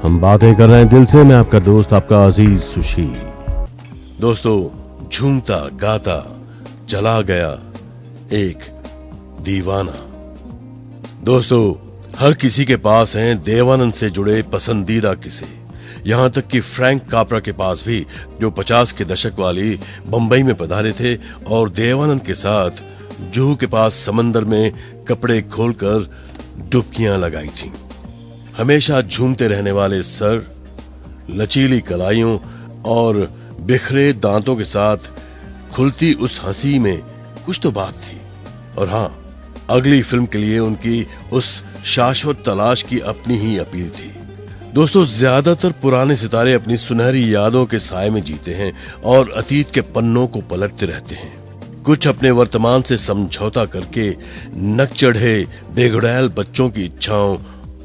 हम बातें कर रहे हैं दिल से। मैं आपका दोस्त, आपका अजीज सुशील। दोस्तों, झूमता गाता चला गया एक दीवाना। दोस्तों, हर किसी के पास हैं देवानंद से जुड़े पसंदीदा किस्से। यहां तक कि फ्रैंक कापरा के पास भी, जो 50 के दशक वाली बंबई में पधारे थे और देवानंद के साथ जुहू के पास समंदर में कपड़े खोलकर डुबकियां लगाई थीं। हमेशा झूमते रहने वाले सर, लचीली कलाइयों और बिखरे दांतों के साथ खुलती उस हंसी में कुछ तो बात थी। और हां, अगली फिल्म के लिए उनकी उस शाश्वत तलाश की अपनी ही अपील थी। दोस्तों, ज्यादातर पुराने सितारे अपनी सुनहरी यादों के साए में जीते हैं और अतीत के पन्नों को पलटते रहते हैं। कुछ अपने वर्तमान से समझौता करके नक चढ़े बेगुड़ैल बच्चों की इच्छाओं,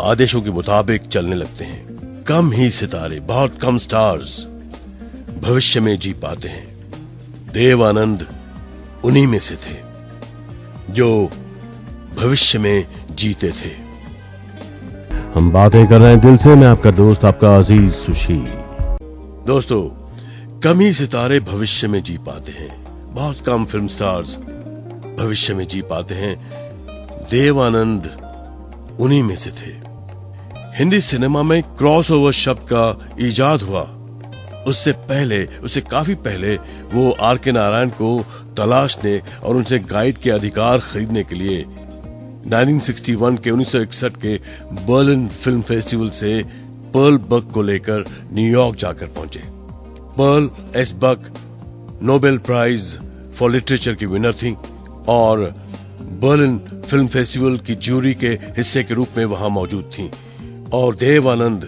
आदेशों के मुताबिक चलने लगते हैं। कम ही सितारे, बहुत कम स्टार्स भविष्य में जी पाते हैं। देवानंद उन्हीं में से थे जो भविष्य में जीते थे। हम बातें कर रहे हैं दिल से। मैं आपका दोस्त, आपका अजीज सुशील। दोस्तों, कम ही सितारे भविष्य में जी पाते हैं, बहुत कम फिल्म स्टार्स भविष्य में जी पाते हैं। देवानंद उन्हीं में से थे। हिंदी सिनेमा में क्रॉसओवर शब्द का इजाद हुआ, उससे काफी पहले वो आर के नारायण को तलाशने और उनसे गाइड के अधिकार खरीदने के लिए 1961 के बर्लिन फिल्म फेस्टिवल से पर्ल बक को लेकर न्यूयॉर्क जाकर पहुंचे। Pearl S Buck Nobel prize for literature की विनर थी और बर्लिन फिल्म फेस्टिवल की ज्यूरी के हिस्से के रूप में वहां मौजूद थी। और देवानंद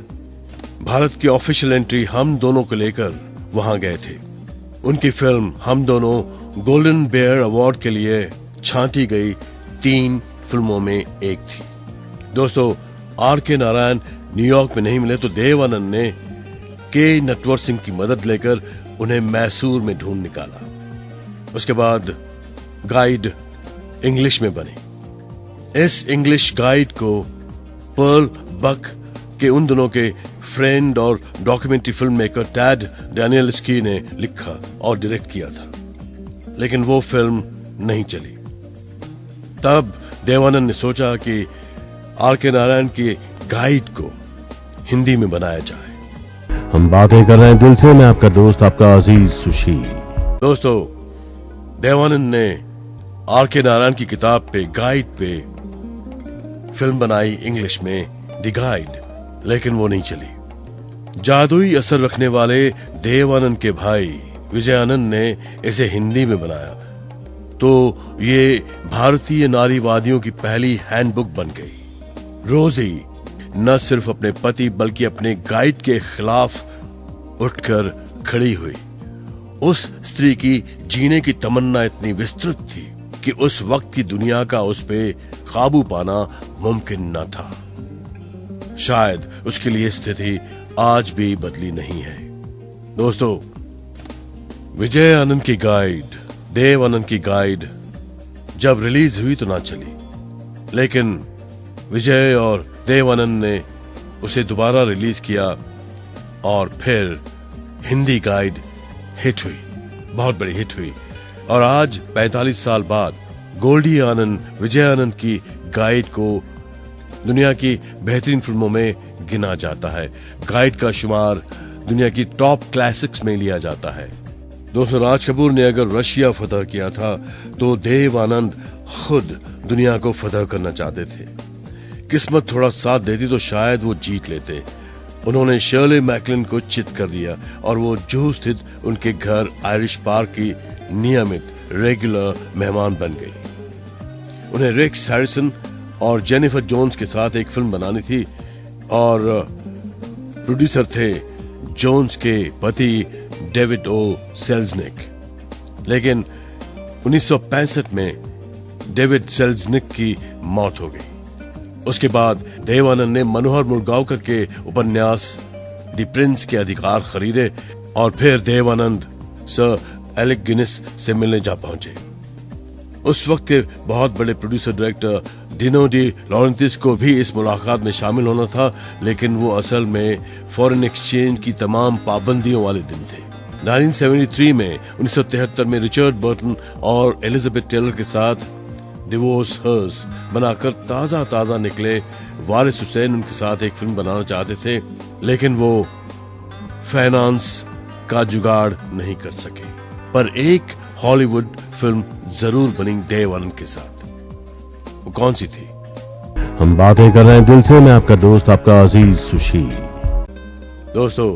भारत की ऑफिशियल एंट्री हम दोनों को लेकर वहां गए थे। उनकी फिल्म हम दोनों गोल्डन बेयर अवार्ड के लिए छांटी गई 3 फिल्मों में एक थी। दोस्तों, आर के नारायण न्यूयॉर्क में नहीं मिले तो देवानंद ने के नटवर सिंह की मदद लेकर उन्हें मैसूर में ढूंढ निकाला। उसके बाद गाइड इंग्लिश में बने। इस इंग्लिश गाइड को पर्ल बक के उन दोनों के फ्रेंड और डॉक्यूमेंट्री फिल्म मेकर टैड डैनियल्स्की ने लिखा और डायरेक्ट किया था, लेकिन वो फिल्म नहीं चली। तब देवानंद ने सोचा कि आर के नारायण की गाइड को हिंदी में बनाया जाए। हम बातें कर रहे हैं दिल से। मैं आपका दोस्त, आपका अजीज सुशील। दोस्तों, देवानंद ने आर के नारायण की किताब पे, गाइड पे फिल्म बनाई इंग्लिश में, द गाइड, लेकिन वो नहीं चली। जादुई असर रखने वाले देवानंद के भाई विजयानंद ने इसे हिंदी में बनाया तो ये भारतीय नारीवादियों की पहली हैंडबुक बन गई। रोजी न सिर्फ अपने पति बल्कि अपने गाइड के खिलाफ उठकर खड़ी हुई। उस स्त्री की जीने की तमन्ना इतनी विस्तृत थी कि उस वक्त की दुनिया का उस पे काबू पाना मुमकिन न था। शायद उसके लिए स्थिति आज भी बदली नहीं है। दोस्तों, विजयानंद की गाइड, देवानंद की गाइड जब रिलीज हुई तो ना चली, लेकिन विजय और देवानंद ने उसे दोबारा रिलीज किया और फिर हिंदी गाइड हिट हुई, बहुत बड़ी हिट हुई। और आज 45 साल बाद गोल्डी आनंद विजयानंद की गाइड को दुनिया की बेहतरीन फिल्मों में गिना जाता है। गाइड का शुमार दुनिया की टॉप क्लासिक्स में लिया जाता है। दोस्तों, राज कपूर ने अगर रशिया फतह किया था तो देवानंद खुद दुनिया को फतह करना चाहते थे। किस्मत थोड़ा साथ देती तो शायद वो जीत लेते। उन्होंने शर्ले मैकलिन को चित कर दिया और वो जुहू स्थित उनके घर आयरिश पार्क की नियमित रेगुलर मेहमान बन गई। उन्हें रिक्स हैरिसन और जेनिफर जोन्स के साथ एक फिल्म बनानी थी और प्रोड्यूसर थे जोन्स के पति डेविड ओ सेल्जनिक। लेकिन 1965 में डेविड सेल्जनिक की मौत हो गई। उसके बाद देवानंद ने मनोहर मुरगांवकर के उपन्यास द प्रिंस के अधिकार खरीदे और फिर देवानंद सर एलेक गिनेस से मिलने जा पहुंचे। उस वक्त के बहुत बड़े प्रोड्यूसर डायरेक्टर डिनो डी लॉरेंटिस को भी इस मुलाकात में शामिल होना था, लेकिन वो असल में फॉरेन एक्सचेंज की तमाम पाबंदियों वाले दिन थे। 1973 में 1973 में रिचर्ड बर्टन और एलिजाबेथ टेलर के साथ डिवोर्स हर्स बनाकर ताजा निकले वारिस हुसैन उनके साथ एक फिल्म बनाना चाहते थे, लेकिन वो फाइनेंस का जुगाड़ नहीं कर सके। पर एक हॉलीवुड फिल्म जरूर बनी देव आनंद के साथ। वो कौन सी थी? हम बातें कर रहे हैं दिल से, मैं आपका दोस्त, आपका अजीज सुशील। दोस्तों,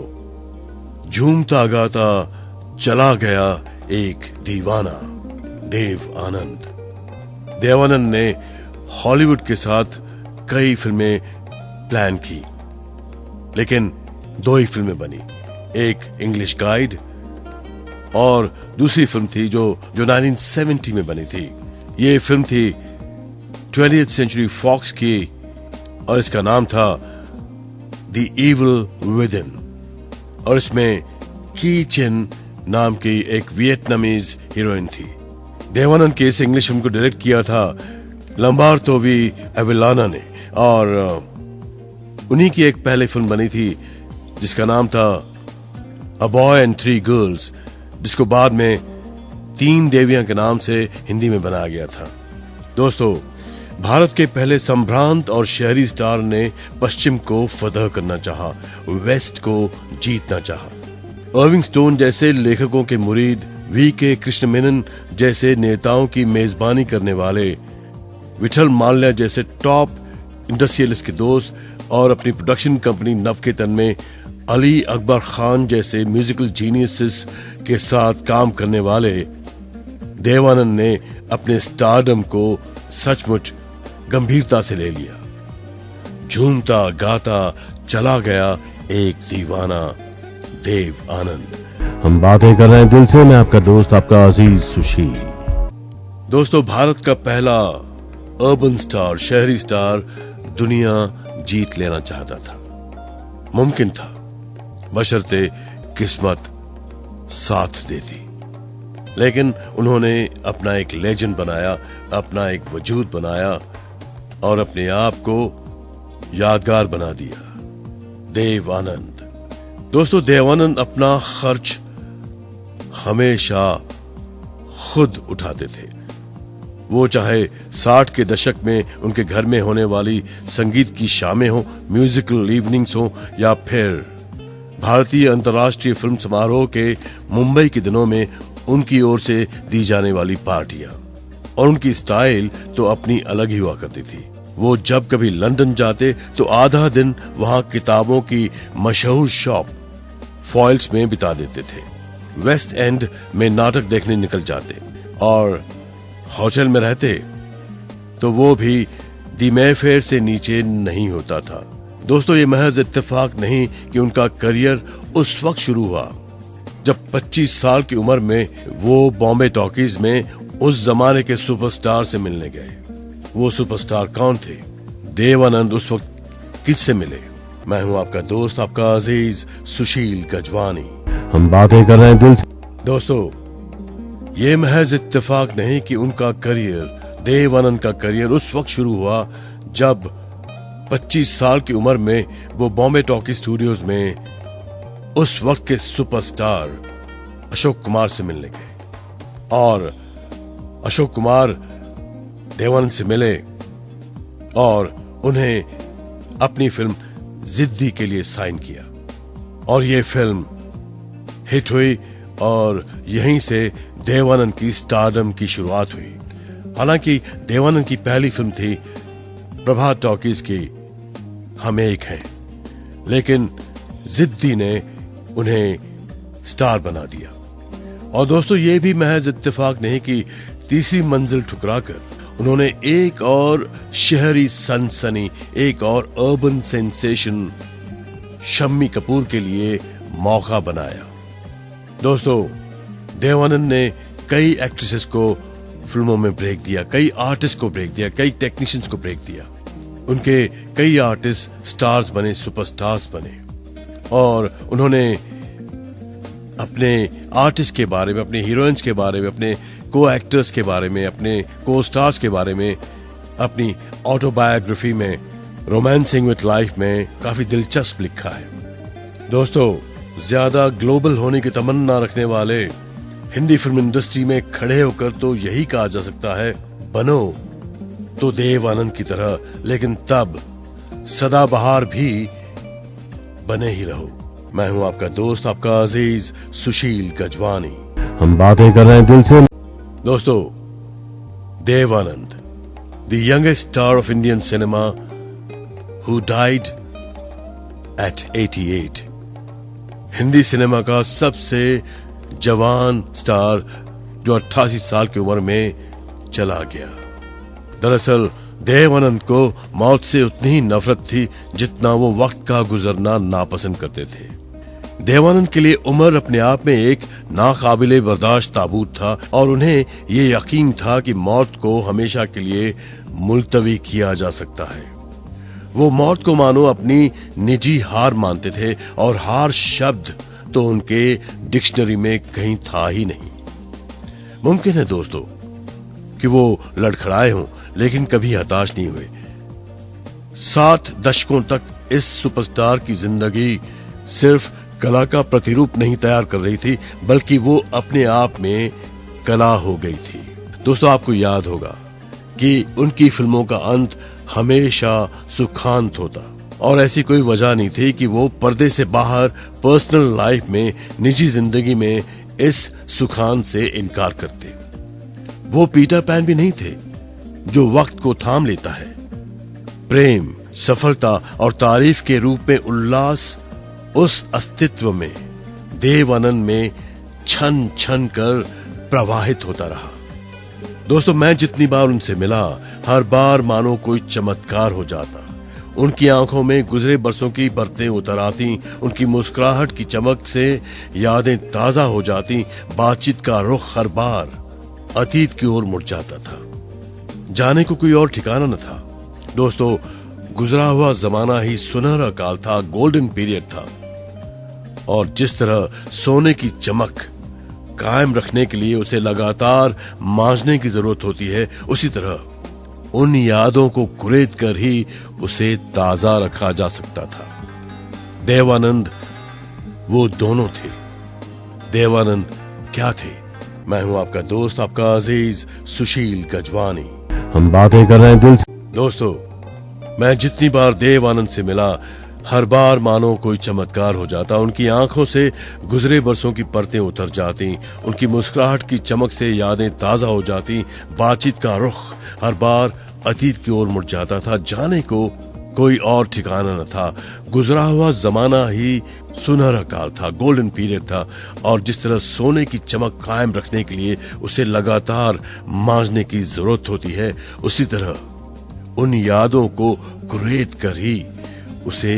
झूमता गाता चला गया एक दीवाना, देव आनंद। देव आनंद ने हॉलीवुड के साथ कई फिल्में प्लान की, लेकिन 2 ही फिल्में बनी। एक इंग्लिश गाइड और दूसरी फिल्म थी जो 1970 में बनी थी। ये फिल्म थी 20th सेंचुरी फॉक्स की और इसका नाम था द इविल विदिन। और इसमें की चिन नाम की एक वियतनामीज हीरोइन थी। देव आनंद की इस इंग्लिश फिल्म को डायरेक्ट किया था लंबार्तो वी एविलाना ने, और उन्हीं की एक पहले फिल्म बनी थी जिसका नाम था अ बॉय एंड 3 गर्ल्स, जिसको बाद में 3 देवियां के नाम से हिंदी में बनाया गया था। दोस्तों, भारत के पहले संभ्रांत और शहरी स्टार ने पश्चिम को फतह करना चाहा, वेस्ट को जीतना चाहा। अर्विंग स्टोन जैसे लेखकों के मुरीद, वी.के. कृष्ण मेनन जैसे नेताओं की मेजबानी करने वाले, विठल माल्या जैसे टॉप इंडस्ट्रियलिस्ट के दोस्त और अपनी प्रोडक्शन कंपनी नवकेतन में अली अकबर खान जैसे म्यूजिकल जीनियसेस के साथ काम करने वाले देव आनंद ने अपने स्टारडम को सचमुच गंभीरता से ले लिया। झूमता गाता चला गया एक दीवाना, देव आनंद। हम बातें कर रहे हैं दिल से, मैं आपका दोस्त, आपका अजीज सुशील। दोस्तों, भारत का पहला अर्बन स्टार, शहरी स्टार दुनिया जीत लेना चाहता था। मुमकिन था, बशर्ते किस्मत साथ देती। लेकिन उन्होंने अपना एक लेजेंड बनाया, अपना एक वजूद बनाया और अपने आप को यादगार बना दिया, देव आनंद। दोस्तों, देव आनंद अपना खर्च हमेशा खुद उठाते थे। वो चाहे 60 के दशक में उनके घर में होने वाली संगीत की शामें हो, म्यूजिकल इवनिंग्स हो, या फिर भारतीय अंतर्राष्ट्रीय फिल्म समारोह के मुंबई के दिनों में उनकी ओर से दी जाने वाली पार्टियां। और उनकी स्टाइल तो अपनी अलग ही हुआ करती थी। वो जब कभी लंदन जाते तो आधा दिन वहां किताबों की मशहूर शॉप फॉइल्स में बिता देते थे। वेस्ट एंड में नाटक देखने निकल जाते और होटल में रहते तो वो भी दी मेफेयर से नीचे नहीं होता था। दोस्तों, ये महज इत्तेफाक नहीं कि उनका करियर उस वक्त शुरू हुआ जब 25 साल की उम्र में वो बॉम्बे टॉकीज में उस जमाने के सुपरस्टार से मिलने गए। वो सुपरस्टार कौन थे? देव आनंद उस वक्त किससे मिले? मैं हूं आपका दोस्त, आपका अजीज सुशील गजवानी। हम बातें कर रहे हैं दिल से। दोस्तों, ये महज इत्तेफाक नहीं कि उनका करियर, देव आनंद का करियर उस वक्त शुरू हुआ जब 25 साल की उम्र में वो बॉम्बे टॉकी स्टूडियोज में उस वक्त के सुपरस्टार अशोक कुमार से मिलने गए। और अशोक कुमार देव आनंद से मिले और उन्हें अपनी फिल्म जिद्दी के लिए साइन किया। और ये फिल्म हिट हुई और यहीं से देव आनंद की स्टारडम की शुरुआत हुई। हालांकि देव आनंद की पहली फिल्म थी प्रभात टॉकीज की हम एक हैं, लेकिन जिद्दी ने उन्हें स्टार बना दिया। और दोस्तों, ये भी महज इत्तेफाक नहीं कि तीसरी मंजिल ठुकराकर उन्होंने एक और शहरी सनसनी, एक और अर्बन सेंसेशन शम्मी कपूर के लिए मौका बनाया। दोस्तों, देव आनंद ने कई एक्ट्रेसेस को फिल्मों में ब्रेक दिया, कई आर्टिस्ट को ब्रेक दिया, कई टेक्नीशियंस को ब्रेक दिया। उनके कई आर्टिस्ट स्टार्स बने, सुपरस्टार्स बने। और उन्होंने अपने आर्टिस्ट के बारे में, अपने हीरोइंस के बारे में, अपने को एक्टर्स के बारे में, अपने को स्टार्स के बारे में अपनी ऑटोबायोग्राफी में रोमांसिंग विथ लाइफ में काफी दिलचस्प लिखा है। दोस्तों, ज्यादा ग्लोबल होने की तमन्ना रखने वाले हिंदी फिल्म इंडस्ट्री में खड़े होकर तो यही कहा जा सकता है, बनो तो देव आनंद की तरह, लेकिन तब सदाबहार भी बने ही रहो। मैं हूं आपका दोस्त, आपका अजीज सुशील गजवानी। हम बातें कर रहे हैं दिल से। दोस्तों, Dev Anand, the youngest star of Indian cinema who died at 88, Hindi cinema का सबसे जवान स्टार जो 88 साल की उम्र में चला गया। दरअसल देव आनंद को मौत से उतनी ही नफरत थी जितना वो वक्त का गुजरना नापसंद करते थे। देवानंद के लिए उम्र अपने आप में एक नाकाबिले बर्दाश्त ताबूत था और उन्हें ये यकीन था कि मौत को हमेशा के लिए मुलतवी किया जा सकता है। वो मौत को मानो अपनी निजी हार मानते थे और हार शब्द तो उनके डिक्शनरी में कहीं था ही नहीं। मुमकिन है दोस्तों कि वो लड़खड़ाए हों, लेकिन कभी हताश नहीं हुए। 7 दशकों तक इस सुपरस्टार की जिंदगी सिर्फ कला का प्रतिरूप नहीं तैयार कर रही थी, बल्कि वो अपने आप में कला हो गई थी। दोस्तों, आपको याद होगा कि उनकी फिल्मों का अंत हमेशा सुखांत होता और ऐसी कोई वजह नहीं थी कि वो पर्दे से बाहर पर्सनल लाइफ में, निजी जिंदगी में इस सुखांत से इनकार करते। वो पीटर पैन भी नहीं थे जो वक्त को थाम लेता है। प्रेम, सफलता और तारीफ के रूप में उल्लास, उस अस्तित्व में देव आनंद में छन छन कर प्रवाहित होता रहा। दोस्तों, मैं जितनी बार उनसे मिला, हर बार मानो कोई चमत्कार हो जाता। उनकी आंखों में गुजरे बरसों की परतें उतर आती, उनकी मुस्कुराहट की चमक से यादें ताजा हो जाती, बातचीत का रुख हर बार अतीत की ओर मुड़ जाता था। जाने को कोई और ठिकाना न था। दोस्तों, गुजरा हुआ जमाना ही सुनहरा काल था, गोल्डन पीरियड था। और जिस तरह सोने की चमक कायम रखने के लिए उसे लगातार मांजने की जरूरत होती है, उसी तरह उन यादों को कुरेद कर ही उसे ताजा रखा जा सकता था। देव आनंद वो दोनों थे। देव आनंद क्या थे? मैं हूं आपका दोस्त, आपका अजीज सुशील गजवानी। हम बातें कर रहे हैं दिल से। दोस्तों, मैं जितनी बार देव आनंद से मिला, हर बार मानो कोई चमत्कार हो जाता। उनकी आंखों से गुजरे बरसों की परतें उतर जाती, उनकी मुस्कुराहट की चमक से यादें ताजा हो जाती, बातचीत का रुख हर बार अतीत की ओर मुड़ जाता था। जाने को कोई और ठिकाना न था। गुजरा हुआ जमाना ही सुनहरा काल था, गोल्डन पीरियड था। और जिस तरह सोने की चमक कायम रखने के लिए उसे लगातार मांजने की जरूरत होती है, उसी तरह उन यादों को कुरेद कर ही उसे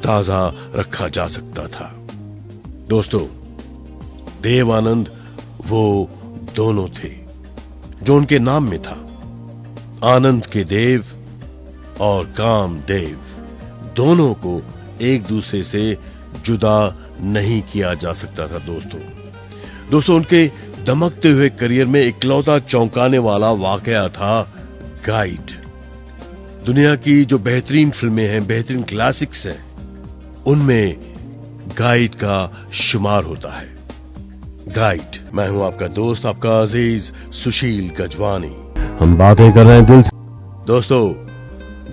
ताजा रखा जा सकता था। दोस्तों, देव आनंद वो दोनों थे जो उनके नाम में था। आनंद के देव और कामदेव, दोनों को एक दूसरे से जुदा नहीं किया जा सकता था। दोस्तों, उनके दमकते हुए करियर में इकलौता चौंकाने वाला वाकया था गाइड। दुनिया की जो बेहतरीन फिल्में हैं, बेहतरीन क्लासिक्स हैं, उनमें गाइड का शुमार होता है। गाइड, मैं हूं आपका दोस्त, आपका अजीज सुशील गजवानी। हम बातें कर रहे हैं दिल से। दोस्तों,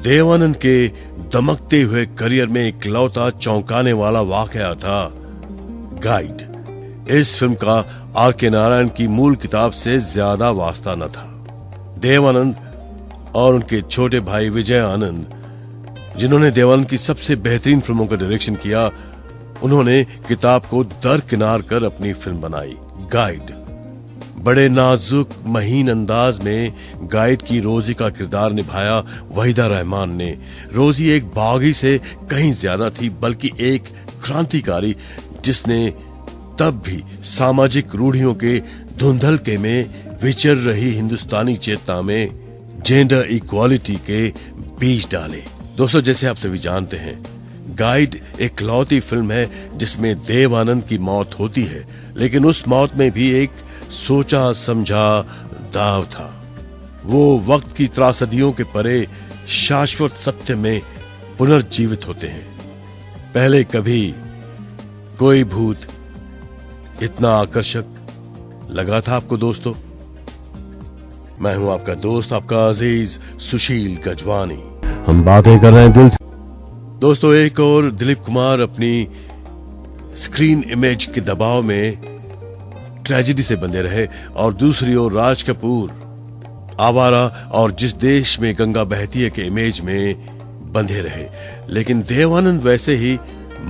देव आनंद के दमकते हुए करियर में इकलौता चौंकाने वाला वाकया था गाइड। इस फिल्म का आर के नारायण की मूल किताब से ज्यादा वास्ता न था। देव आनंद और उनके छोटे भाई विजय आनंद, जिन्होंने देव आनंद की सबसे बेहतरीन फिल्मों का डायरेक्शन किया, उन्होंने किताब को दरकिनार कर अपनी फिल्म बनाई गाइड। बड़े नाजुक महीन अंदाज में गाइड की रोजी का किरदार निभाया वहीदा रहमान ने। रोजी एक बागी से कहीं ज्यादा थी, बल्कि एक क्रांतिकारी जिसने तब भी सामाजिक रूढ़ियों के धुंधलके में विचर रही हिंदुस्तानी चेतना में जेंडर इक्वालिटी के बीज डाले। दोस्तों, जैसे आप सभी जानते हैं, गाइड एक लौती फिल्म है जिसमें देव आनंद की मौत होती है, लेकिन उस मौत में भी एक सोचा समझा दाव था। वो वक्त की त्रासदियों के परे शाश्वत सत्य में पुनर्जीवित होते हैं। पहले कभी कोई भूत इतना आकर्षक लगा था आपको दोस्तों? मैं हूं आपका दोस्त, आपका अजीज सुशील गजवानी। हम बातें कर रहे हैं दिल से। दोस्तों, एक और दिलीप कुमार अपनी स्क्रीन इमेज के दबाव में ट्रेजेडी से बंधे रहे और दूसरी ओर राज कपूर आवारा और जिस देश में गंगा बहती है के इमेज में बंधे रहे। लेकिन देव आनंद वैसे ही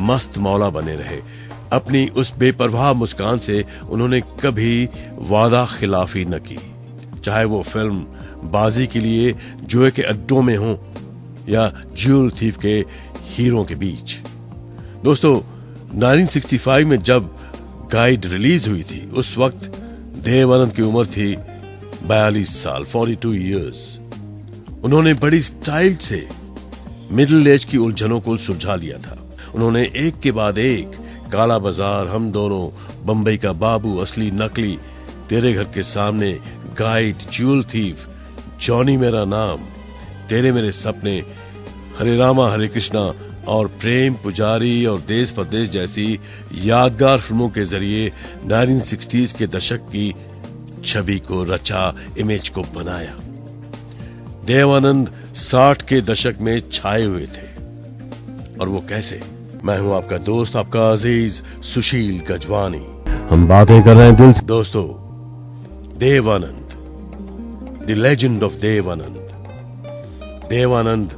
मस्त मौला बने रहे। अपनी उस बेपरवाह मुस्कान से उन्होंने कभी वादा खिलाफी न की, चाहे वो फिल्म बाजी के लिए जुए के अड्डों में हो या ज्यूल थीफ के हीरो के बीच। दोस्तों, 1965 में जब गाइड रिलीज हुई थी, उस वक्त देव आनंद की उम्र थी 42 साल, 42 इयर्स। उन्होंने बड़ी स्टाइल से मिडिल एज की उलझनों को सुलझा लिया था। उन्होंने एक के बाद एक काला बाजार, हम दोनों, बंबई का बाबू, असली नकली, तेरे घर के सामने, गाइड, ज्यूल थीफ, जॉनी मेरा नाम, तेरे मेरे सपने, हरे रामा हरे कृष्णा और प्रेम पुजारी और देश परदेश जैसी यादगार फिल्मों के जरिए 1960s के दशक की छवि को रचा, इमेज को बनाया। देव आनंद 60 के दशक में छाए हुए थे। और वो कैसे? मैं हूं आपका दोस्त, आपका अजीज सुशील गजवानी। हम बातें कर रहे हैं दिल से। दोस्तों, Dev Anand, the legend of Dev आनंद। देव आनंद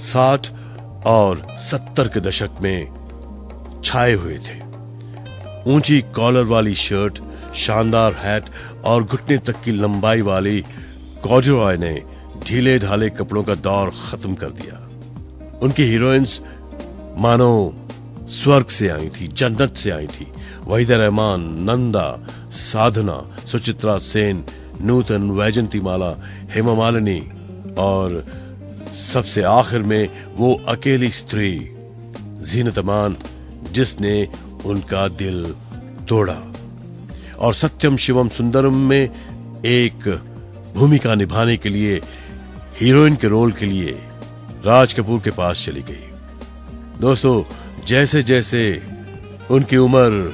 60 और 70 के दशक में छाए हुए थे। ऊंची कॉलर वाली शर्ट, शानदार हैट और घुटने तक की लंबाई वाली कॉर्डुरॉय ने ढीले ढाले कपड़ों का दौर खत्म कर दिया। उनकी हीरोइंस मानो स्वर्ग से आई थी, जन्नत से आई थी। वहीदा रहमान, नंदा, साधना, सुचित्रा सेन, नूतन, वैजंतीमाला, हेमा मालिनी और सबसे आखिर में वो अकेली स्त्री जीनत अमान, जिसने उनका दिल तोड़ा और सत्यम शिवम सुंदरम में एक भूमिका निभाने के लिए, हीरोइन के रोल के लिए राज कपूर के पास चली गई। दोस्तों, जैसे जैसे उनकी उम्र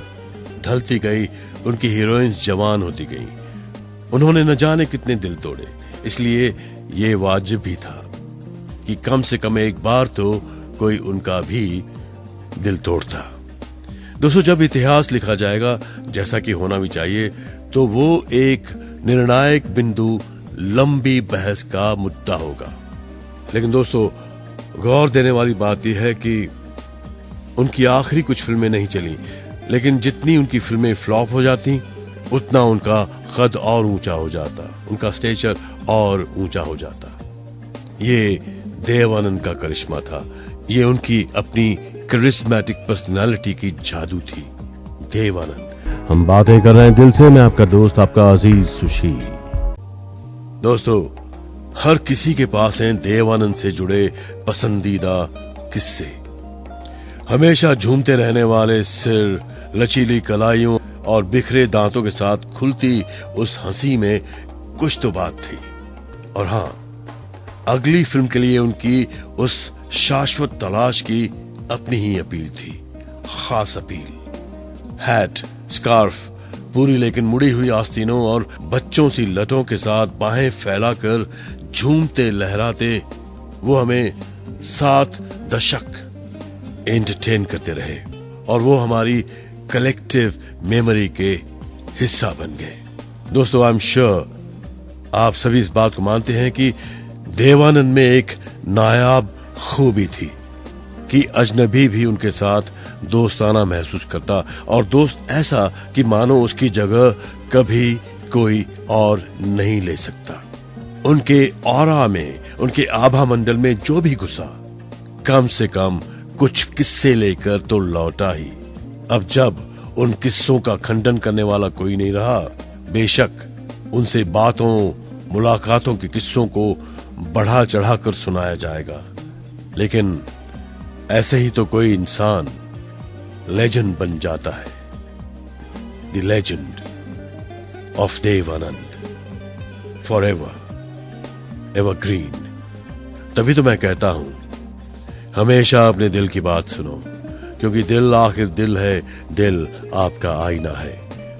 ढलती गई, उनकी हीरोइंस जवान होती गई। उन्होंने न जाने कितने दिल तोड़े। इसलिए ये वाजिब भी था कि कम से कम एक बार तो कोई उनका भी दिल तोड़ता। दोस्तों, जब इतिहास लिखा जाएगा, जैसा कि होना भी चाहिए, तो वो एक निर्णायक बिंदु, लंबी बहस का मुद्दा होगा। लेकिन दोस्तों, गौर देने वाली बात यह है कि उनकी आखिरी कुछ फिल्में नहीं चली, लेकिन जितनी उनकी फिल्में फ्लॉप हो जाती, उतना उनका कद और ऊंचा हो जाता, उनका स्टेचर और ऊंचा हो जाता। ये देव आनंद का करिश्मा था। ये उनकी अपनी करिश्मेटिक पर्सनालिटी की जादू थी। देव आनंद। हम बातें कर रहे हैं दिल से। मैं आपका दोस्त, आपका अजीज सुशील। दोस्तों, हर किसी के पास हैं देव आनंद से जुड़े पसंदीदा किस्से। हमेशा झूमते रहने वाले सिर, लचीली कलाइयों और बिखरे दांतों के साथ खुलती उस हंसी में कुछ तो बात थी। और हां, अगली फिल्म के लिए उनकी उस शाश्वत तलाश की अपनी ही अपील थी, खास अपील। हैट, स्कार्फ, पूरी लेकिन मुड़ी हुई आस्तीनों और बच्चों सी लटों के साथ बाहें फैलाकर झूमते लहराते वो हमें 7 दशक एंटरटेन करते रहे और वो हमारी कलेक्टिव मेमोरी के हिस्सा बन गए। दोस्तों, आई एम श्योर आप सभी इस बात को मानते हैं कि देव आनंद में एक नायाब खूबी थी कि अजनबी भी उनके साथ दोस्ताना महसूस करता, और दोस्त ऐसा कि मानो उसकी जगह कभी कोई और नहीं ले सकता। उनके ऑरा में, उनके आभा मंडल में जो भी घुसा, कम से कम कुछ किस्से लेकर तो लौटा ही। अब जब उन किस्सों का खंडन करने वाला कोई नहीं रहा, बेशक उनसे बातों, मुलाकातों के किस्सों को बढ़ा चढ़ाकर सुनाया जाएगा, लेकिन ऐसे ही तो कोई इंसान लेजेंड बन जाता है। The legend of Dev Anand forever. Evergreen. तभी तो मैं कहता हूं, हमेशा अपने दिल की बात सुनो, क्योंकि दिल आखिर दिल है, दिल आपका आईना है।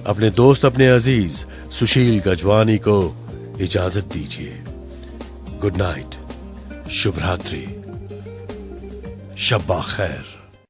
अपने दोस्त, अपने अजीज सुशील गजवानी को इजाजत दीजिए। गुड नाइट, शुभ रात्रि, शब्बा खैर।